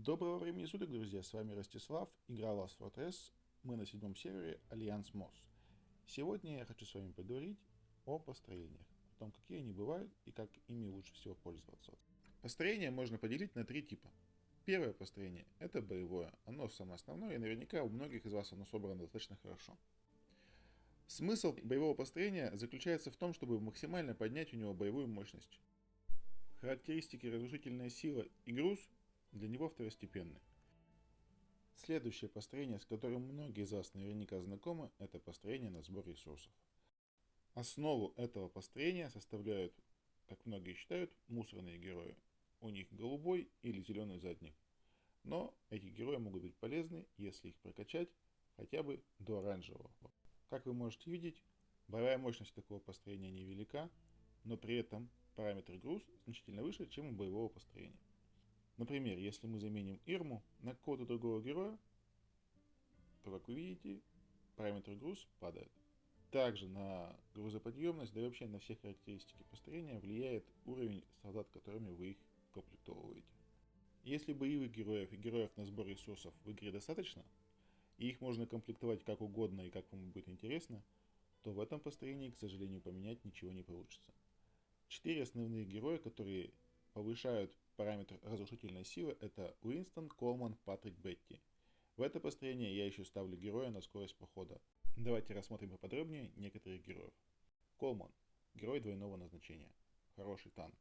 Доброго времени суток, друзья, с вами Ростислав, игра Last Fortress, мы на 7-м сервере Альянс МОС. Сегодня я хочу с вами поговорить о построениях, о том, какие они бывают и как ими лучше всего пользоваться. Построение можно поделить на три типа. Первое построение – это боевое, оно самое основное, и наверняка у многих из вас оно собрано достаточно хорошо. Смысл боевого построения заключается в том, чтобы максимально поднять у него боевую мощность. Характеристики разрушительная сила и груз для него второстепенны. Следующее построение, с которым многие из вас наверняка знакомы, это построение на сбор ресурсов. Основу этого построения составляют, как многие считают, мусорные герои. У них голубой или зеленый задник. Но эти герои могут быть полезны, если их прокачать хотя бы до оранжевого. Как вы можете видеть, боевая мощность такого построения невелика, но при этом параметр груз значительно выше, чем у боевого построения. Например, если мы заменим Ирму на какого-то другого героя, то, как вы видите, параметр груз падает. Также на грузоподъемность, да и вообще на все характеристики построения влияет уровень солдат, которыми вы их комплектовываете. Если боевых героев и героев на сбор ресурсов в игре достаточно, и их можно комплектовать как угодно и как вам будет интересно, то в этом построении, к сожалению, поменять ничего не получится. 4 основные героя, которые повышают параметр разрушительной силы, это Уинстон, Колман, Патрик, Бетти. В это построение я еще ставлю героя на скорость похода. Давайте рассмотрим поподробнее некоторых героев. Колман. Герой двойного назначения. Хороший танк.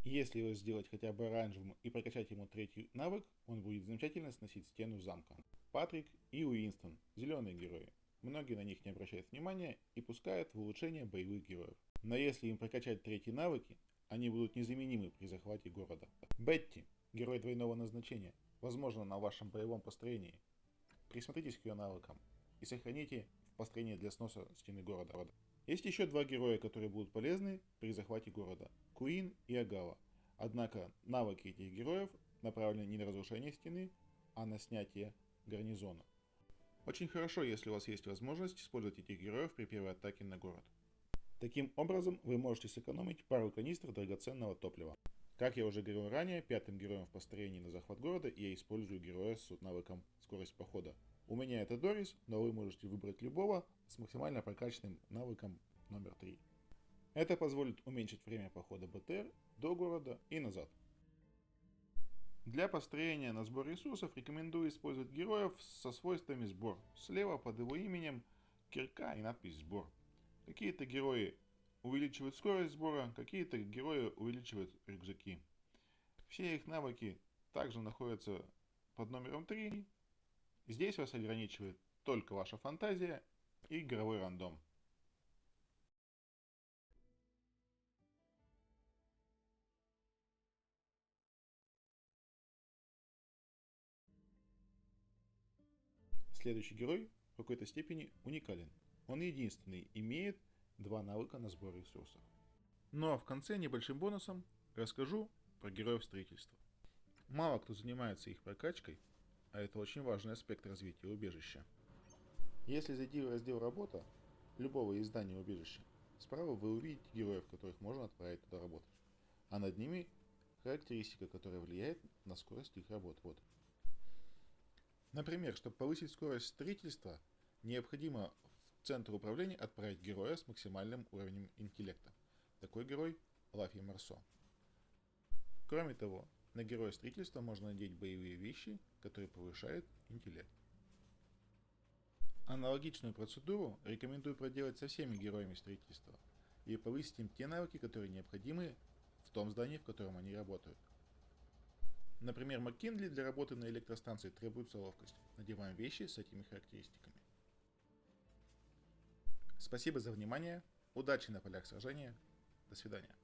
Если его сделать хотя бы оранжевым и прокачать ему третий навык, он будет замечательно сносить стену замка. Патрик и Уинстон. Зеленые герои. Многие на них не обращают внимания и пускают в улучшение боевых героев. Но если им прокачать третьи навыки, они будут незаменимы при захвате города. Бетти. Герой двойного назначения. Возможно, на вашем боевом построении. Присмотритесь к ее навыкам и сохраните в построении для сноса стены города. Есть еще два героя, которые будут полезны при захвате города. Куин и Агава. Однако навыки этих героев направлены не на разрушение стены, а на снятие гарнизона. Очень хорошо, если у вас есть возможность использовать этих героев при первой атаке на город. Таким образом, вы можете сэкономить пару канистр драгоценного топлива. Как я уже говорил ранее, пятым героем в построении на захват города я использую героя с навыком скорость похода. У меня это Дорис, но вы можете выбрать любого с максимально прокачанным навыком номер 3. Это позволит уменьшить время похода БТР до города и назад. Для построения на сбор ресурсов рекомендую использовать героев со свойствами сбор. Слева под его именем кирка и надпись сбор. Какие-то герои увеличивают скорость сбора, какие-то герои увеличивают рюкзаки. Все их навыки также находятся под номером 3. Здесь вас ограничивает только ваша фантазия и игровой рандом. Следующий герой в какой-то степени уникален. Он единственный имеет два навыка на сбор ресурсов. Ну а в конце небольшим бонусом расскажу про героев строительства. Мало кто занимается их прокачкой, а это очень важный аспект развития убежища. Если зайти в раздел «Работа» любого издания убежища, справа вы увидите героев, которых можно отправить туда работать. А над ними характеристика, которая влияет на скорость их работ. Вот. Например, чтобы повысить скорость строительства, необходимо в центр управления отправить героя с максимальным уровнем интеллекта. Такой герой – Лафи Марсо. Кроме того, на героя строительства можно надеть боевые вещи, которые повышают интеллект. Аналогичную процедуру рекомендую проделать со всеми героями строительства и повысить им те навыки, которые необходимы в том здании, в котором они работают. Например, МакКинли для работы на электростанции требуется ловкость. Надеваем вещи с этими характеристиками. Спасибо за внимание, удачи на полях сражения, до свидания.